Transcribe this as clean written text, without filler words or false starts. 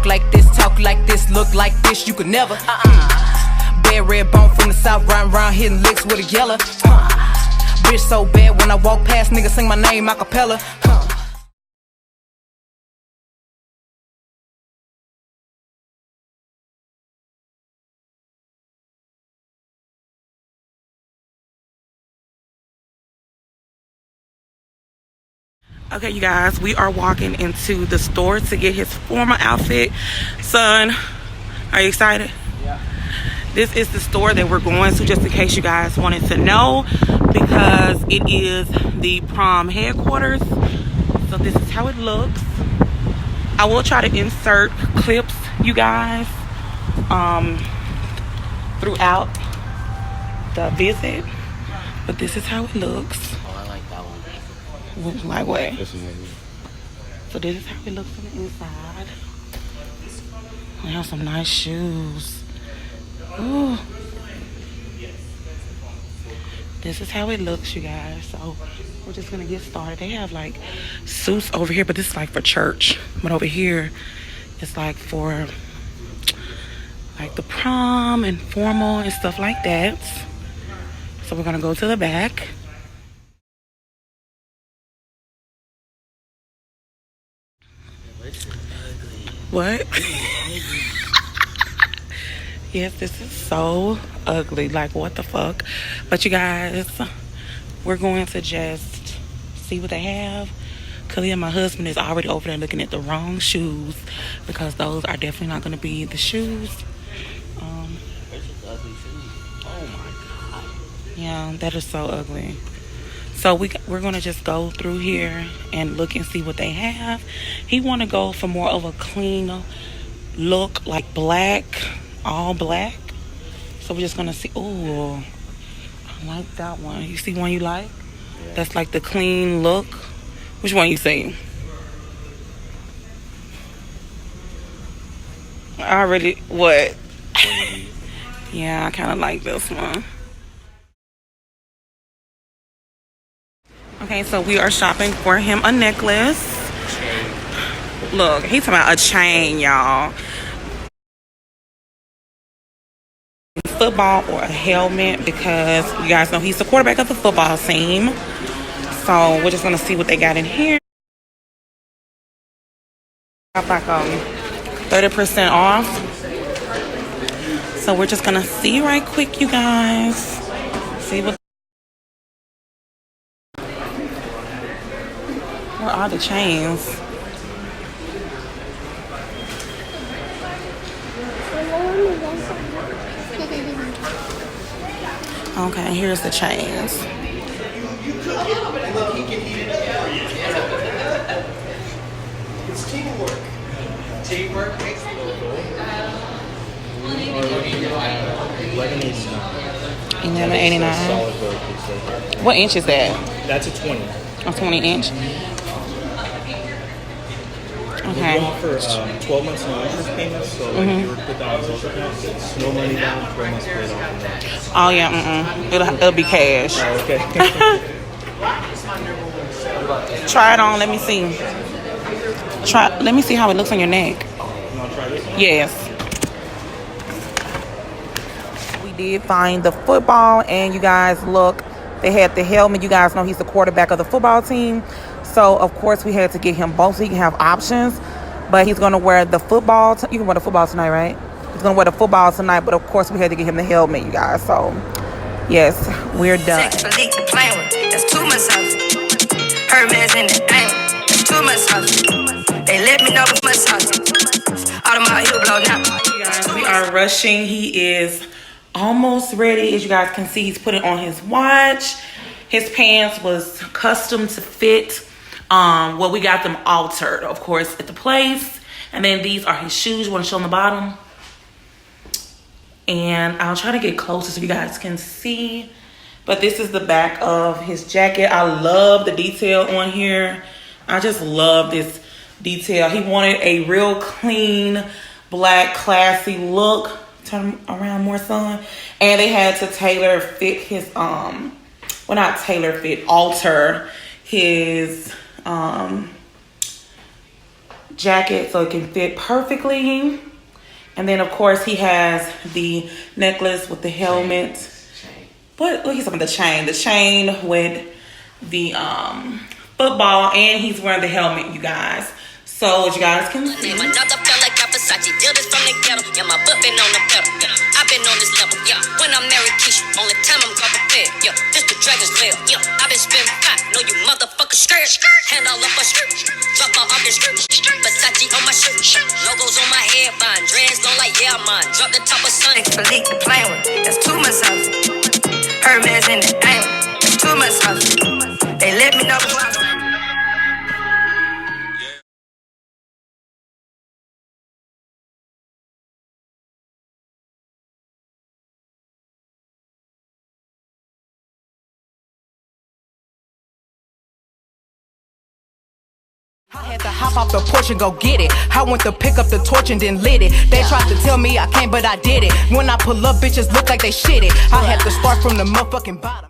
walk like this, talk like this, look like this, you could never. Bad red bone from the south, round hitting licks with a yellow. Bitch so bad when I walk past, niggas sing my name a cappella. Okay, you guys, we are walking into the store to get his formal outfit. Son, are you excited? Yeah. This is the store that we're going to, just in case you guys wanted to know, because it is the prom headquarters. So this is how it looks. I will try to insert clips, you guys, throughout the visit, but this is how it looks. Like what? So this is how it looks on the inside. We have some nice shoes. Ooh. This is how it looks, you guys. So we're just gonna get started. They have like suits over here, but this is like for church. But over here, it's like for like the prom and formal and stuff like that. So we're gonna go to the back. What? Yes, this is so ugly. Like, what the fuck? But you guys, we're going to just see what they have. Kalia, my husband, is already over there looking at the wrong shoes, because those are definitely not going to be the shoes. Oh my god. Yeah, that is so ugly. So we're going to just go through here and look and see what they have. He want to go for more of a clean look, like black, all black. So we're just going to see. Oh, I like that one. You see one you like? Yeah. That's like the clean look. Which one you see? I already, what? Yeah, I kind of like this one. Okay, so we are shopping for him a necklace. Look, he's talking about a chain, y'all. Football or a helmet, because you guys know he's the quarterback of the football team. So we're just gonna see what they got in here. Got like 30% off. So we're just gonna see right quick, you guys. See what. Where are the chains? Okay, here's the chains. It's teamwork. Teamwork makes it $11.89. What inch is that? That's a 20. A 20 inch. Okay. We offer 12 months no interest payments, so like if you were to put down a social account, it's no money down, 12 months paid off. Oh yeah, it'll be cash. Oh, okay. Try it on. Let me see. Let me see how it looks on your neck. You want to try this one? Yes. We did find the football, and you guys look. They had the helmet. You guys know he's the quarterback of the football team. So, of course, we had to get him both so he can have options. But he's going to wear the football. You can wear the football tonight, right? He's going to wear the football tonight. But, of course, we had to get him the helmet, you guys. So, yes, we're done. That's too much sauce. Hermes in the thing. That's too much sauce. They let me know it's much sauce. All of my heel blow now. You guys, we are rushing. He is almost ready. As you guys can see, he's putting on his watch. His pants was custom to fit. Well, we got them altered, of course, at the place. And then these are his shoes. You want to show them the bottom? And I'll try to get closer so you guys can see. But this is the back of his jacket. I love the detail on here. I just love this detail. He wanted a real clean, black, classy look. Turn around more, son. And they had to tailor fit his, well, not tailor fit, alter his jacket so it can fit perfectly. And then of course he has the necklace with the helmet. What? Look at something. The chain with the football, and he's wearing the helmet, you guys. So as you guys can see. Another feel like Versace, deal this from the ghetto. Yeah, my butt been on the pedal. Yeah, I've been on this level. Yeah, when I'm married, Keisha, only time I'm got prepared. Yeah, this the dragon's lair. Yeah, I've been spinning fat. Know you motherfuckers scared. Hand all up my skirt. Drop all off your skirt. Versace on my shirt. Logos on my headband. Dreads long like yeah, man. Drop the top of sun. Philippe the playing with. That's too much sauce. Hermes in the aim. That's too much sauce. They let me know before I'm I had to hop off the porch and go get it. I went to pick up the torch and then lit it. They tried to tell me I can't, but I did it. When I pull up, bitches look like they shit it. I had to start from the motherfucking bottom.